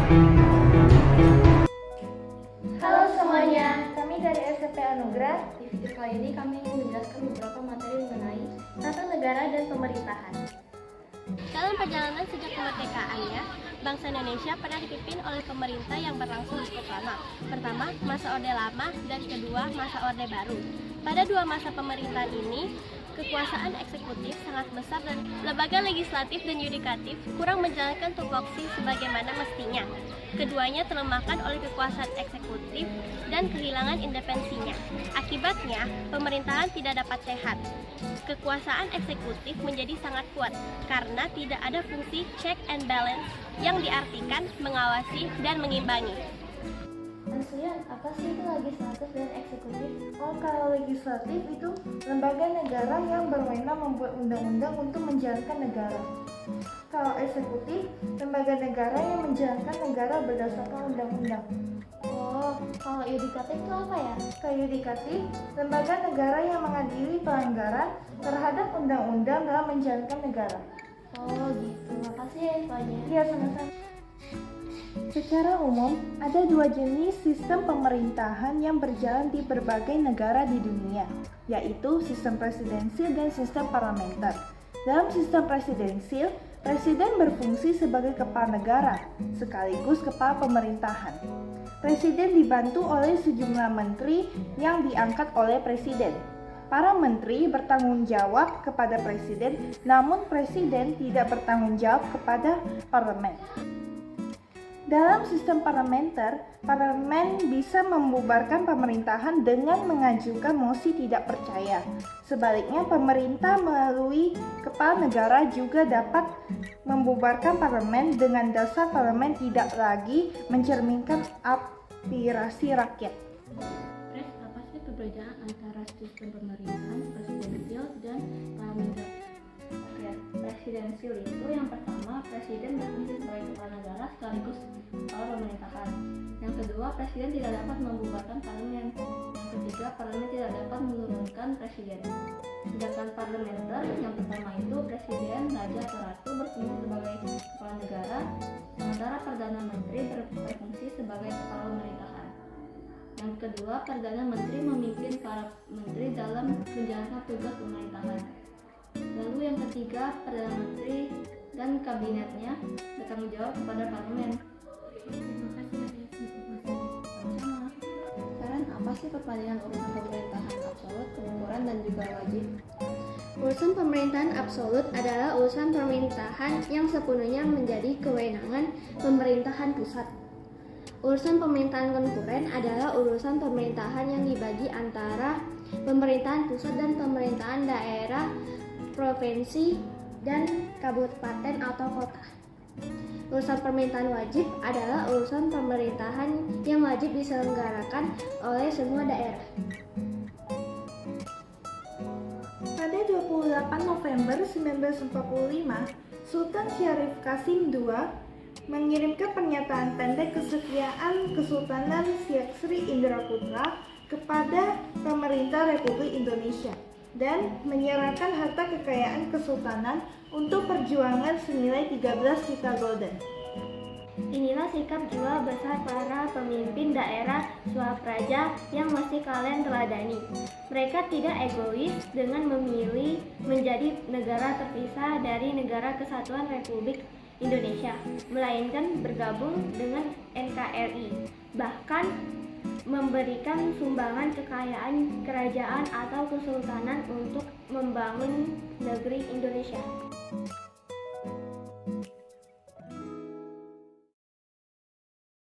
Halo semuanya, kami dari SMP Anugerah. Di video kali ini kami ingin menjelaskan beberapa materi mengenai Tata negara dan pemerintahan. Dalam perjalanan sejak kemerdekaannya, bangsa Indonesia pernah dipimpin oleh pemerintah yang berlangsung cukup lama. Pertama, masa Orde Lama, dan kedua, masa Orde Baru. Pada dua masa pemerintahan ini, kekuasaan eksekutif sangat besar dan lembaga legislatif dan yudikatif kurang menjalankan tupoksi sebagaimana mestinya. Keduanya terlemahkan oleh kekuasaan eksekutif dan kehilangan independensinya. Akibatnya, pemerintahan tidak dapat sehat. Kekuasaan eksekutif menjadi sangat kuat karena tidak ada fungsi check and balance yang diartikan mengawasi dan mengimbangi. Aslian, apa sih itu legislatif dan eksekutif? Kalau legislatif itu lembaga negara yang berwenang membuat undang-undang untuk menjalankan negara. Kalau eksekutif, lembaga negara yang menjalankan negara berdasarkan undang-undang. Oh, kalau yudikatif itu apa ya? Kalau yudikatif, lembaga negara yang mengadili pelanggaran terhadap undang-undang dalam menjalankan negara. Oh gitu, makasih ya infonya. Iya, sama-sama. Secara umum, ada dua jenis sistem pemerintahan yang berjalan di berbagai negara di dunia, yaitu sistem presidensil dan sistem parlementer. Dalam sistem presidensil, presiden berfungsi sebagai kepala negara, sekaligus kepala pemerintahan. Presiden dibantu oleh sejumlah menteri yang diangkat oleh presiden. Para menteri bertanggung jawab kepada presiden, namun presiden tidak bertanggung jawab kepada parlemen. Dalam sistem parlementer, parlemen bisa membubarkan pemerintahan dengan mengajukan mosi tidak percaya. Sebaliknya, pemerintah melalui kepala negara juga dapat membubarkan parlemen dengan dasar parlemen tidak lagi mencerminkan aspirasi rakyat. Pres, apa sih perbedaan antara sistem pemerintahan presidensial dan parlementer? Oke, presidensial itu yang pertama, presiden berfungsi sebagai kepala negara sekaligus kepala pemerintahan. Yang kedua, presiden tidak dapat membubarkan parlemen. Yang ketiga, parlemen tidak dapat menurunkan presiden. Sedangkan parlementer, yang pertama itu presiden, raja atau ratu berfungsi sebagai kepala negara, sementara perdana menteri berfungsi sebagai kepala pemerintahan. Yang kedua, perdana menteri memimpin para menteri dalam menjalankan tugas pemerintahan. Lalu yang ketiga, Perdana Menteri dan kabinetnya bertanggung jawab kepada parlemen. Terima kasih atas informasinya. Sama-sama. Sekarang apa sih perbedaan urusan pemerintahan absolut, pengukuran, dan juga wajib? Urusan pemerintahan absolut adalah urusan pemerintahan yang sepenuhnya menjadi kewenangan pemerintahan pusat. Urusan pemerintahan konkuren adalah urusan pemerintahan yang dibagi antara pemerintahan pusat dan pemerintahan daerah, provinsi, dan kabupaten atau kota. Urusan pemerintahan wajib adalah urusan pemerintahan yang wajib diselenggarakan oleh semua daerah. Pada 28 November 1945, Sultan Syarif Qasim II mengirimkan pernyataan tanda kesetiaan Kesultanan Siak Sri Indraputra kepada pemerintah Republik Indonesia dan menyerahkan harta kekayaan kesultanan untuk perjuangan senilai 13 juta golden. Inilah sikap jiwa besar para pemimpin daerah Swapraja yang mesti kalian teladani. Mereka tidak egois dengan memilih menjadi negara terpisah dari Negara Kesatuan Republik Indonesia, melainkan bergabung dengan NKRI. Bahkan memberikan sumbangan kekayaan kerajaan atau kesultanan untuk membangun negeri Indonesia.